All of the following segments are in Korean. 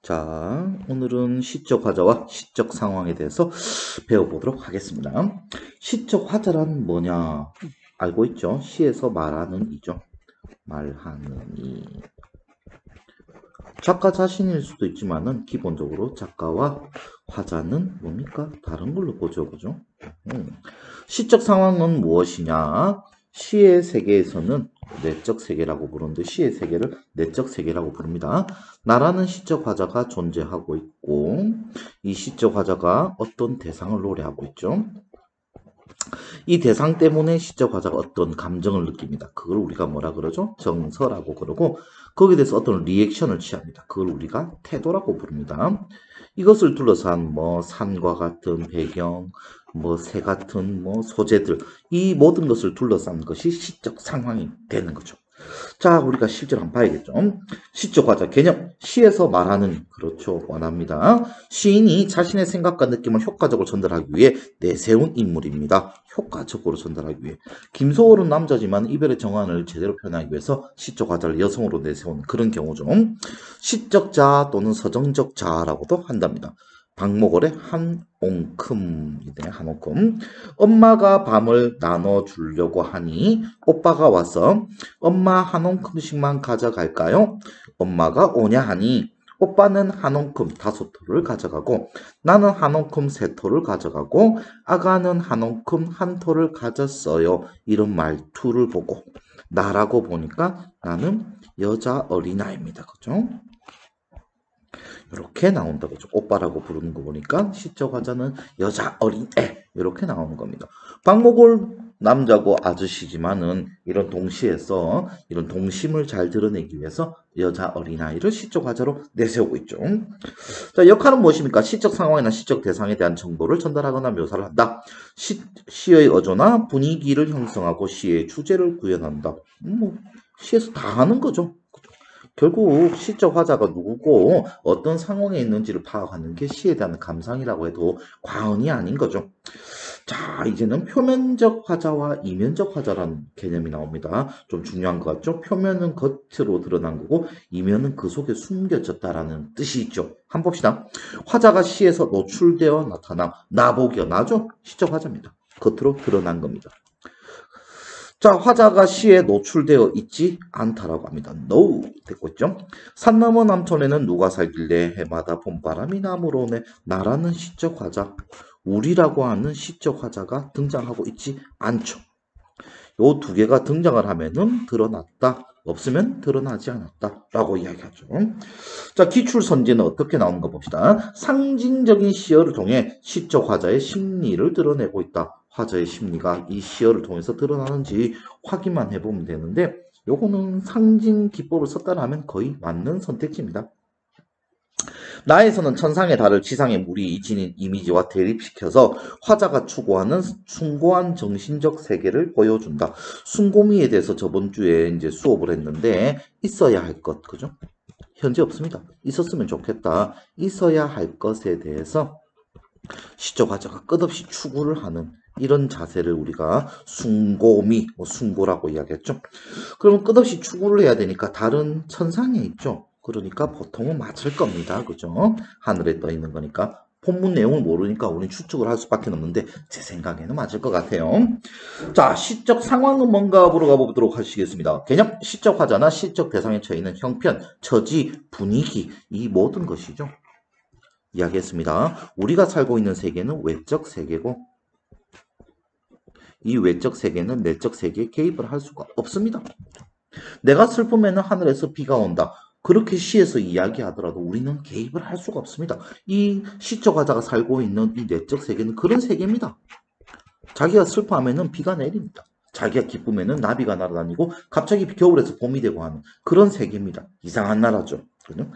자, 오늘은 시적 화자와 시적 상황에 대해서 배워보도록 하겠습니다. 시적 화자란 뭐냐? 알고 있죠? 시에서 말하는 이죠. 말하는 이. 작가 자신일 수도 있지만은 기본적으로 작가와 화자는 뭡니까? 다른 걸로 보죠, 그죠? 시적 상황은 무엇이냐? 시의 세계에서는 내적 세계라고 부르는데 시의 세계를 내적 세계라고 부릅니다. 나라는 시적 화자가 존재하고 있고 이 시적 화자가 어떤 대상을 노래하고 있죠. 이 대상 때문에 시적 화자가 어떤 감정을 느낍니다. 그걸 우리가 뭐라 그러죠? 정서라고 그러고 거기에 대해서 어떤 리액션을 취합니다. 그걸 우리가 태도라고 부릅니다. 이것을 둘러싼 산과 같은 배경, 새 같은 소재들, 이 모든 것을 둘러싼 것이 시적 상황이 되는 거죠. 자, 우리가 실제로 한번 봐야겠죠. 시적 화자 개념, 시에서 말하는, 그렇죠, 원합니다. 시인이 자신의 생각과 느낌을 효과적으로 전달하기 위해 내세운 인물입니다. 효과적으로 전달하기 위해. 김소월은 남자지만 이별의 정환을 제대로 표현하기 위해서 시적 화자를 여성으로 내세운 그런 경우죠. 시적 자 또는 서정적 자라고도 한답니다. 박목월의 한옹큼이네, 한옹큼. 엄마가 밤을 나눠주려고 하니 오빠가 와서 엄마 한 옹큼씩만 가져갈까요? 엄마가 오냐 하니 오빠는 한 옹큼 5토를 가져가고 나는 한 옹큼 3토를 가져가고 아가는 한 옹큼 1토를 가졌어요. 이런 말투를 보고 나라고 보니까 나는 여자 어린아이입니다. 그죠? 이렇게 나온다 거죠. 오빠라고 부르는 거 보니까 시적 화자는 여자 어린애 이렇게 나오는 겁니다. 박목월 남자고 아저씨지만은 이런 동시에서 이런 동심을 잘 드러내기 위해서 여자 어린아이를 시적 화자로 내세우고 있죠. 자, 역할은 무엇입니까? 시적 상황이나 시적 대상에 대한 정보를 전달하거나 묘사를 한다. 시의 어조나 분위기를 형성하고 시의 주제를 구현한다. 시에서 다 하는 거죠. 결국 시적 화자가 누구고 어떤 상황에 있는지를 파악하는 게 시에 대한 감상이라고 해도 과언이 아닌 거죠. 자, 이제는 표면적 화자와 이면적 화자라는 개념이 나옵니다. 좀 중요한 것 같죠? 표면은 겉으로 드러난 거고 이면은 그 속에 숨겨졌다라는 뜻이 있죠. 한번 봅시다. 화자가 시에서 노출되어 나타남. 나보기요. 나죠? 시적 화자입니다. 겉으로 드러난 겁니다. 자, 화자가 시에 노출되어 있지 않다라고 합니다. No 됐고 있죠. 산 너머 남촌에는 누가 살길래 해마다 봄바람이 나무로 오네. 나라는 시적 화자, 우리라고 하는 시적 화자가 등장하고 있지 않죠. 요 두 개가 등장을 하면은 드러났다, 없으면 드러나지 않았다 라고 이야기하죠. 자, 기출선지는 어떻게 나오는가 봅시다. 상징적인 시어를 통해 시적 화자의 심리를 드러내고 있다. 화자의 심리가 이 시어를 통해서 드러나는지 확인만 해보면 되는데 요거는 상징 기법을 썼다라면 거의 맞는 선택지입니다. 나에서는 천상의 달을 지상의 물이 지닌 이미지와 대립시켜서 화자가 추구하는 숭고한 정신적 세계를 보여준다. 숭고미에 대해서 저번 주에 이제 수업을 했는데 있어야 할 것, 그죠? 현재 없습니다. 있었으면 좋겠다. 있어야 할 것에 대해서 시적 화자가 끝없이 추구를 하는 이런 자세를 우리가 숭고미, 숭고라고 이야기했죠. 그러면 끝없이 추구를 해야 되니까 다른 천상에 있죠. 그러니까 보통은 맞을 겁니다. 그죠? 하늘에 떠 있는 거니까. 본문 내용을 모르니까 우리는 추측을 할 수밖에 없는데 제 생각에는 맞을 것 같아요. 자, 시적 상황은 뭔가 보러 가보도록 하시겠습니다. 개념, 시적 화자나 시적 대상에 처해있는 형편, 처지, 분위기, 이 모든 것이죠. 이야기했습니다. 우리가 살고 있는 세계는 외적 세계고 이 외적 세계는 내적 세계에 개입을 할 수가 없습니다. 내가 슬프면 하늘에서 비가 온다. 그렇게 시에서 이야기하더라도 우리는 개입을 할 수가 없습니다. 이 시적 화자가 살고 있는 이 내적 세계는 그런 세계입니다. 자기가 슬퍼하면 비가 내립니다. 자기가 기쁘면 나비가 날아다니고 갑자기 겨울에서 봄이 되고 하는 그런 세계입니다. 이상한 나라죠. 그죠?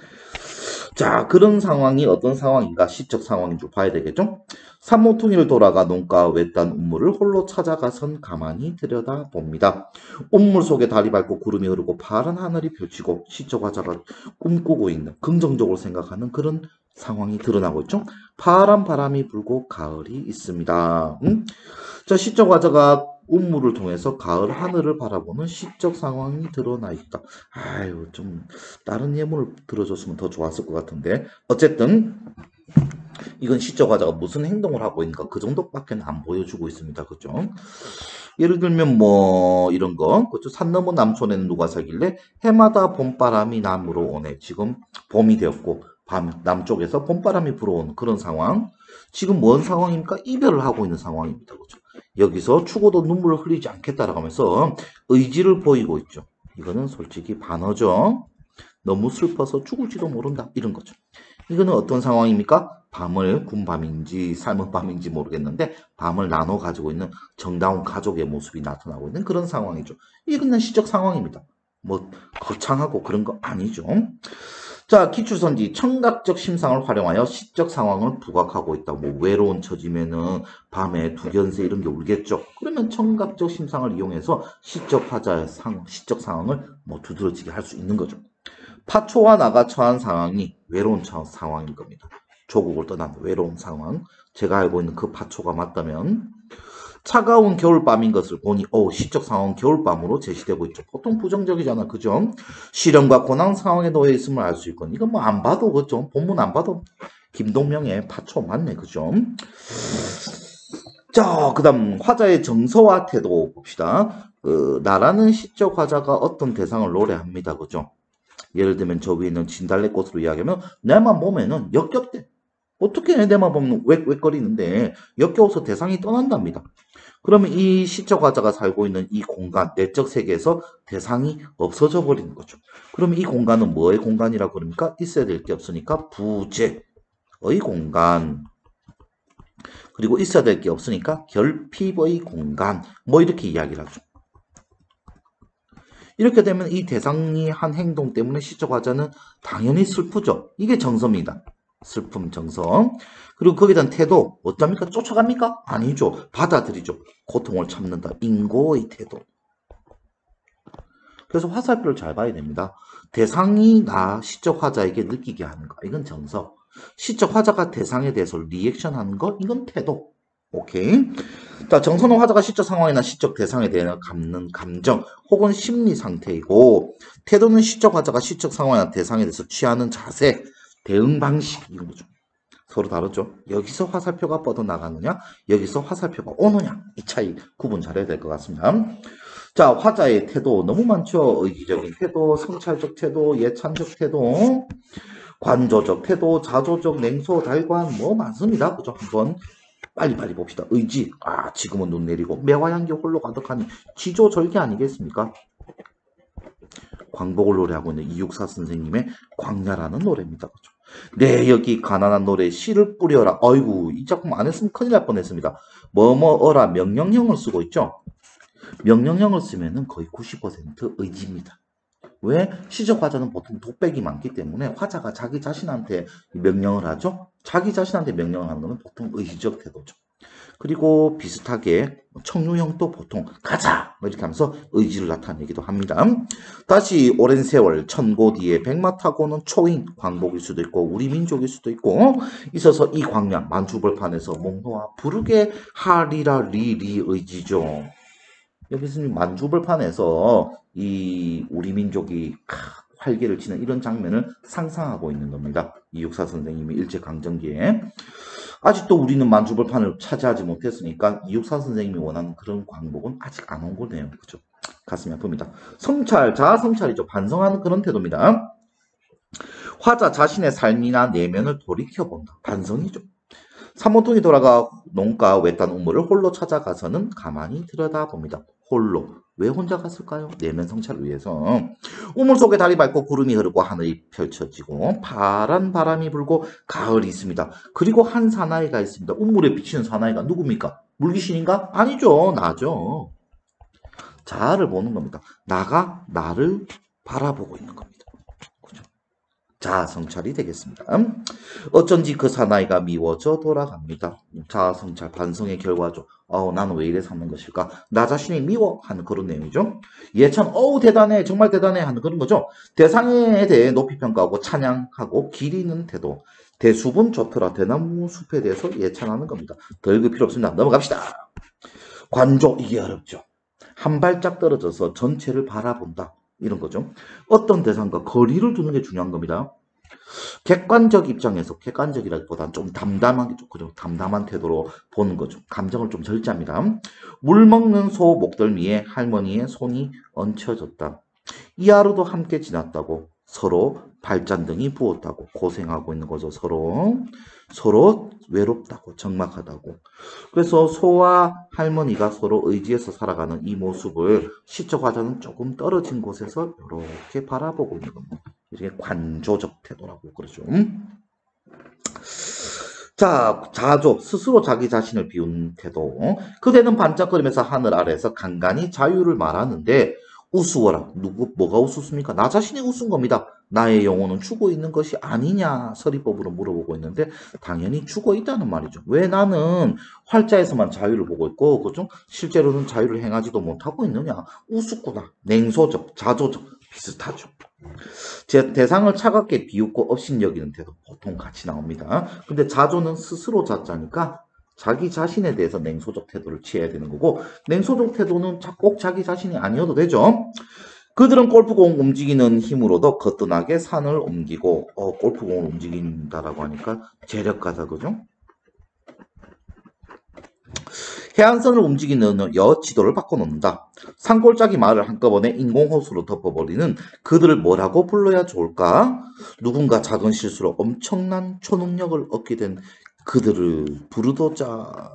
자, 그런 상황이 어떤 상황인가 시적 상황인 줄 봐야 되겠죠? 산모퉁이를 돌아가 논가 외딴 운물을 홀로 찾아가선 가만히 들여다봅니다. 운물 속에 달이 밝고 구름이 흐르고 파란 하늘이 펼치고 시적 화자가 꿈꾸고 있는 긍정적으로 생각하는 그런 상황이 드러나고 있죠. 파란 바람이 불고 가을이 있습니다. 자, 시적 화자가 운무를 통해서 가을 하늘을 바라보는 시적 상황이 드러나 있다. 아유, 좀 다른 예문을 들어줬으면 더 좋았을 것 같은데. 어쨌든 이건 시적 화자가 무슨 행동을 하고 있는가 그 정도밖에 안 보여주고 있습니다. 그죠? 예를 들면 뭐 이런 거, 그죠? 산 너머 남촌에는 누가 살길래 해마다 봄바람이 남으로 오네. 지금 봄이 되었고 남쪽에서 봄바람이 불어오는 그런 상황. 지금 뭔 상황입니까? 이별을 하고 있는 상황입니다. 그죠? 여기서 죽어도 눈물을 흘리지 않겠다라고 하면서 의지를 보이고 있죠. 이거는 솔직히 반어죠. 너무 슬퍼서 죽을지도 모른다. 이런 거죠. 이거는 어떤 상황입니까? 밤을 군밤인지 삶은 밤인지 모르겠는데 밤을 나눠 가지고 있는 정다운 가족의 모습이 나타나고 있는 그런 상황이죠. 이게 그냥 시적 상황입니다. 뭐 거창하고 그런 거 아니죠. 자, 기출선지 청각적 심상을 활용하여 시적 상황을 부각하고 있다. 뭐 외로운 처지면은 밤에 두견새 이런 게 울겠죠. 그러면 청각적 심상을 이용해서 시적 화자의 시적 상황을 뭐 두드러지게 할 수 있는 거죠. 파초와 나가 처한 상황이 외로운 상황인 겁니다. 조국을 떠난 외로운 상황. 제가 알고 있는 그 파초가 맞다면 차가운 겨울밤인 것을 보니 시적 상황 겨울밤으로 제시되고 있죠. 보통 부정적이잖아. 그죠? 시련과 고난 상황에 놓여 있음을 알 수 있건 이건 뭐 안 봐도 그죠? 본문 안 봐도 김동명의 파초 맞네. 그죠? 자, 그 다음 화자의 정서와 태도 봅시다. 나라는 시적 화자가 어떤 대상을 노래합니다. 그죠? 예를 들면 저 위에 있는 진달래꽃으로 이야기하면 내만 보면은 역겹대. 어떻게 내만 보면 웩웩거리는데 역겨워서 대상이 떠난답니다. 그러면 이 시적 화자가 살고 있는 이 공간, 내적 세계에서 대상이 없어져 버리는 거죠. 그러면 이 공간은 뭐의 공간이라고 그럽니까? 있어야 될 게 없으니까 부재의 공간. 그리고 있어야 될 게 없으니까 결핍의 공간. 뭐 이렇게 이야기를 하죠. 이렇게 되면 이 대상이 한 행동 때문에 시적 화자는 당연히 슬프죠. 이게 정서입니다. 슬픔, 정서. 그리고 거기에 대한 태도, 어떻습니까? 쫓아갑니까? 아니죠. 받아들이죠. 고통을 참는다. 인고의 태도. 그래서 화살표를 잘 봐야 됩니다. 대상이 나 시적 화자에게 느끼게 하는 거. 이건 정서. 시적 화자가 대상에 대해서 리액션 하는 거. 이건 태도. 오케이. 자, 정서는 화자가 시적 상황이나 시적 대상에 대해 갖는 감정 혹은 심리 상태이고, 태도는 시적 화자가 시적 상황이나 대상에 대해서 취하는 자세, 대응 방식 이런 거죠. 서로 다르죠. 여기서 화살표가 뻗어나가느냐, 여기서 화살표가 오느냐, 이 차이 구분 잘해야 될 것 같습니다. 자, 화자의 태도 너무 많죠. 의기적인 태도, 성찰적 태도, 예찬적 태도, 관조적 태도, 자조적, 냉소, 달관 뭐 많습니다. 그죠? 한번 빨리빨리 봅시다. 의지, 지금은 눈 내리고 매화향기 홀로 가득하니 지조절기 아니겠습니까? 광복을 노래하고 있는 이육사 선생님의 광야라는 노래입니다. 그렇죠? 네, 여기 가난한 노래 씨를 뿌려라. 어이구, 이 작품 안 했으면 큰일 날 뻔했습니다. 뭐뭐어라 명령형을 쓰고 있죠. 명령형을 쓰면은 거의 90% 의지입니다. 왜? 시적 화자는 보통 독백이 많기 때문에 화자가 자기 자신한테 명령을 하죠. 자기 자신한테 명령을 하는 것은 보통 의지적 태도죠. 그리고 비슷하게 청류형도 보통 가자 이렇게 하면서 의지를 나타내기도 합니다. 다시 오랜 세월 천고 뒤에 백마 타고는 초인 광복일 수도 있고 우리 민족일 수도 있고 있어서 이 광야 만주벌판에서 몽노와 부르게 하리라 리리 의지죠. 여기서는 만주벌판에서 이 우리 민족이 활개를 치는 이런 장면을 상상하고 있는 겁니다. 이육사 선생님이 일제강점기에. 아직도 우리는 만주벌판을 차지하지 못했으니까 이육사 선생님이 원하는 그런 광복은 아직 안 온 거네요. 그죠? 가슴이 아픕니다. 성찰, 자아성찰이죠. 반성하는 그런 태도입니다. 화자 자신의 삶이나 내면을 돌이켜본다. 반성이죠. 삼원통이 돌아가 농가 외딴 우물을 홀로 찾아가서는 가만히 들여다봅니다. 홀로. 왜 혼자 갔을까요? 내면 성찰을 위해서. 우물 속에 달이 밝고 구름이 흐르고 하늘이 펼쳐지고 파란 바람이 불고 가을이 있습니다. 그리고 한 사나이가 있습니다. 우물에 비치는 사나이가 누굽니까? 물귀신인가? 아니죠. 나죠. 자아를 보는 겁니다. 나가 나를 바라보고 있는 겁니다. 그죠? 자아성찰이 되겠습니다. 어쩐지 그 사나이가 미워져 돌아갑니다. 자아성찰, 반성의 결과죠. 나는 왜 이래 사는 것일까? 나 자신이 미워 하는 그런 내용이죠. 예찬, 대단해, 정말 대단해 하는 그런 거죠. 대상에 대해 높이 평가하고 찬양하고 기리는 태도. 대숲은 좋더라. 대나무 숲에 대해서 예찬하는 겁니다. 더 읽을 필요 없습니다. 넘어갑시다. 관조, 이게 어렵죠. 한 발짝 떨어져서 전체를 바라본다. 이런 거죠. 어떤 대상과 거리를 두는 게 중요한 겁니다. 객관적 입장에서, 객관적이라기보다는 좀 담담하게, 그죠? 담담한 태도로 보는 거죠. 감정을 좀 절제합니다. 물 먹는 소 목덜미에 할머니의 손이 얹혀졌다. 이 하루도 함께 지났다고, 서로 발잔등이 부었다고, 고생하고 있는 거죠. 서로 외롭다고, 적막하다고. 그래서 소와 할머니가 서로 의지해서 살아가는 이 모습을 시적 화자는 조금 떨어진 곳에서 이렇게 바라보고 있는 겁니다. 이게 관조적 태도라고 그러죠. 자, 자조, 스스로 자기 자신을 비운 태도. 그대는 반짝거리면서 하늘 아래에서 간간히 자유를 말하는데 우스워라. 뭐가 우스습니까? 나 자신이 우스운 겁니다. 나의 영혼은 죽어 있는 것이 아니냐 서리법으로 물어보고 있는데 당연히 죽어 있다는 말이죠. 왜 나는 활자에서만 자유를 보고 있고 그죠? 실제로는 자유를 행하지도 못하고 있느냐? 우습구나. 냉소적, 자조적 비슷하죠. 제 대상을 차갑게 비웃고 업신여기는 태도 보통 같이 나옵니다. 근데 자조는 스스로 자자니까 자기 자신에 대해서 냉소적 태도를 취해야 되는 거고 냉소적 태도는 꼭 자기 자신이 아니어도 되죠. 그들은 골프공 움직이는 힘으로도 거뜬하게 산을 옮기고 골프공을 움직인다라고 하니까 재력가다 그죠? 해안선을 움직이는 여 지도를 바꿔놓는다. 산골짜기 마을을 한꺼번에 인공호수로 덮어버리는 그들을 뭐라고 불러야 좋을까? 누군가 작은 실수로 엄청난 초능력을 얻게 된 그들을 불도저죠.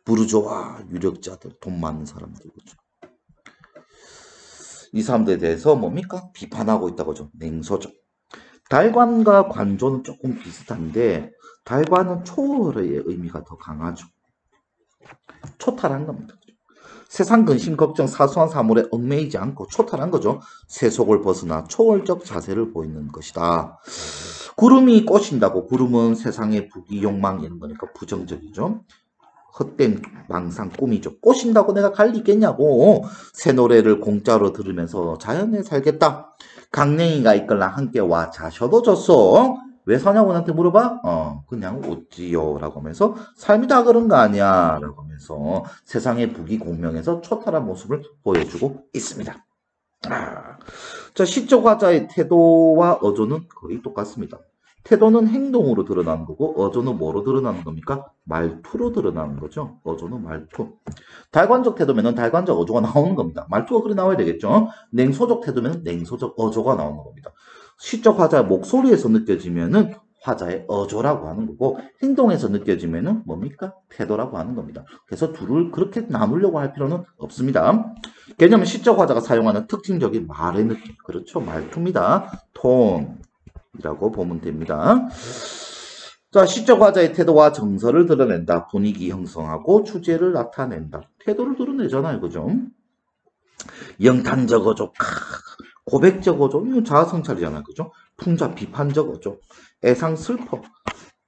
부르조아 유력자들, 돈 많은 사람들 그죠. 이 사람들에 대해서 뭡니까? 비판하고 있다고죠. 냉소적. 달관과 관조는 조금 비슷한데 달관은 초월의 의미가 더 강하죠. 초탈한 겁니다. 세상 근심 걱정 사소한 사물에 얽매이지 않고 초탈한 거죠. 세속을 벗어나 초월적 자세를 보이는 것이다. 구름이 꼬신다고. 구름은 세상의 부귀 욕망 이런 거니까 부정적이죠. 헛된 망상 꿈이죠. 꼬신다고 내가 갈 리 있겠냐고. 새 노래를 공짜로 들으면서 자연에 살겠다. 강냉이가 있걸랑 함께 와 자셔도 줬어. 왜 사냐고 나한테 물어봐? 그냥 웃지요 라고 하면서 삶이 다 그런 거 아니야 라고 하면서 세상의 부귀 공명에서 초탈한 모습을 보여주고 있습니다. 자, 시적 화자의 태도와 어조는 거의 똑같습니다. 태도는 행동으로 드러나는 거고 어조는 뭐로 드러나는 겁니까? 말투로 드러나는 거죠. 어조는 말투. 달관적 태도면은 달관적 어조가 나오는 겁니다. 말투가 그래 나와야 되겠죠. 냉소적 태도면은 냉소적 어조가 나오는 겁니다. 시적 화자의 목소리에서 느껴지면은 화자의 어조라고 하는 거고 행동에서 느껴지면은 뭡니까? 태도라고 하는 겁니다. 그래서 둘을 그렇게 나누려고 할 필요는 없습니다. 개념은 시적 화자가 사용하는 특징적인 말의 느낌. 그렇죠. 말투입니다. 톤이라고 보면 됩니다. 자, 시적 화자의 태도와 정서를 드러낸다. 분위기 형성하고 주제를 나타낸다. 태도를 드러내잖아요. 그죠? 영탄적 어조, 고백적 어조, 이건 자아성찰이잖아요. 그죠? 풍자, 비판적 어조, 애상, 슬퍼,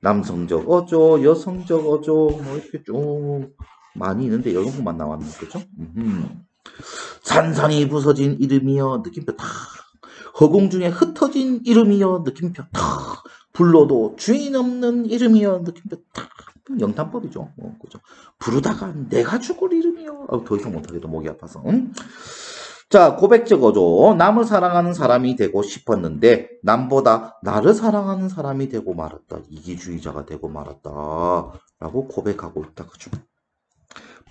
남성적 어조, 여성적 어조, 뭐 이렇게 쭉 많이 있는데 이런 것만 나왔는 거죠? 산산이 부서진 이름이여 느낌표 탁. 허공 중에 흩어진 이름이여 느낌표 탁. 불러도 주인 없는 이름이여 느낌표 탁. 영탄법이죠. 그죠? 부르다가 내가 죽을 이름이여. 더 이상 못하겠다. 목이 아파서. 자, 고백적 어조. 남을 사랑하는 사람이 되고 싶었는데 남보다 나를 사랑하는 사람이 되고 말았다. 이기주의자가 되고 말았다. 라고 고백하고 있다. 그죠?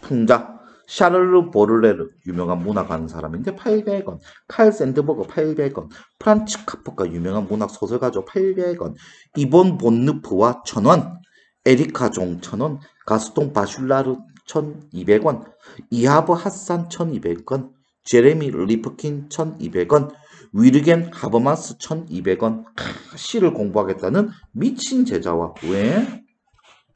풍자. 샤를르 보를레르 유명한 문학하는 사람인데 800원. 칼 샌드버거 800원. 프란츠 카프카 유명한 문학 소설가죠. 800원. 이본 본느프와 1000원. 에리카 종 1000원. 가스통 바슐라르 1200원. 이하브 핫산 1200원. 제레미 리프킨 1200원. 위르겐 하버마스 1200원. 시를 공부하겠다는 미친 제자와 왜?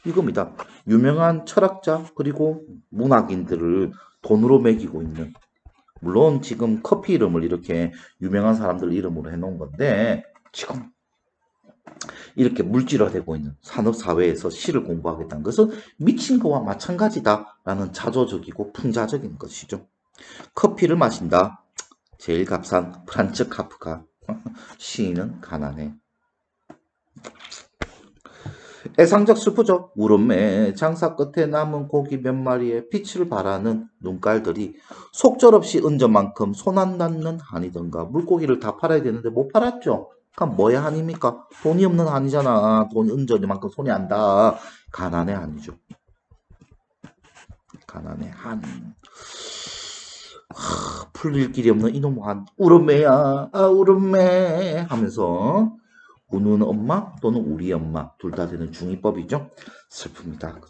이겁니다. 유명한 철학자 그리고 문학인들을 돈으로 매기고 있는, 물론 지금 커피 이름을 이렇게 유명한 사람들 이름으로 해놓은 건데 지금 이렇게 물질화되고 있는 산업사회에서 시를 공부하겠다는 것은 미친 거와 마찬가지다라는 자조적이고 풍자적인 것이죠. 커피를 마신다. 제일 값싼 프란츠 카프카. 시인은 가난해. 애상적 슬프죠. 울음에 장사 끝에 남은 고기 몇 마리에 빛을 발하는 눈깔들이 속절없이 은저만큼 손 안 닿는 한이던가. 물고기를 다 팔아야 되는데 못 팔았죠. 그럼 뭐의 한입니까? 돈이 없는 한이잖아. 돈 은저만큼 손이 안 닿아. 가난의 한이죠. 가난의 한. 풀릴 길이 없는 이놈 한. 울음매야, 아 울음매 하면서 우는 엄마 또는 우리 엄마 둘 다 되는 중이법이죠. 슬픕니다.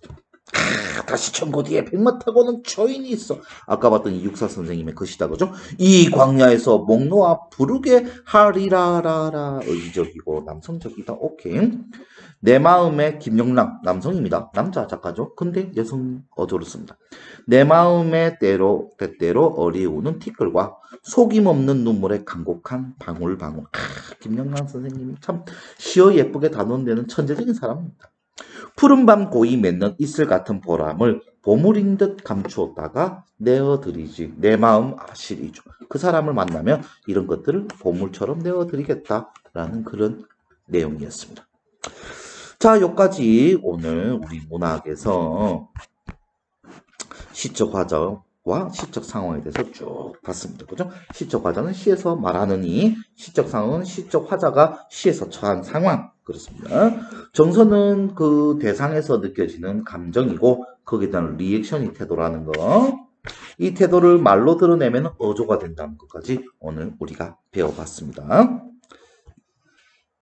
다시 천고디에 백마 타고는 초인이 있어. 아까 봤던 이 육사 선생님의 글이다 그죠? 이 광야에서 목 놓아 부르게 하리라라라. 의지적이고 남성적이다. 오케이. 내 마음의 김영랑 남성입니다. 남자 작가죠. 근데 여성 어조로 씁니다. 내 마음의 때때로 어리우는 티끌과 속임없는 눈물의 간곡한 방울방울. 김영랑 선생님이 참 시어 예쁘게 단원되는 천재적인 사람입니다. 푸른밤 고이 맺는 이슬 같은 보람을 보물인 듯 감추었다가 내어드리지. 내 마음 아실이죠. 그 사람을 만나면 이런 것들을 보물처럼 내어드리겠다라는 그런 내용이었습니다. 자, 여기까지 오늘 우리 문학에서 시적 화자와 시적 상황에 대해서 쭉 봤습니다. 그죠? 시적 화자는 시에서 말하느니, 시적 상황은 시적 화자가 시에서 처한 상황. 그렇습니다. 정서는 그 대상에서 느껴지는 감정이고, 거기에 대한 리액션이 태도라는 거. 이 태도를 말로 드러내면 어조가 된다는 것까지 오늘 우리가 배워봤습니다.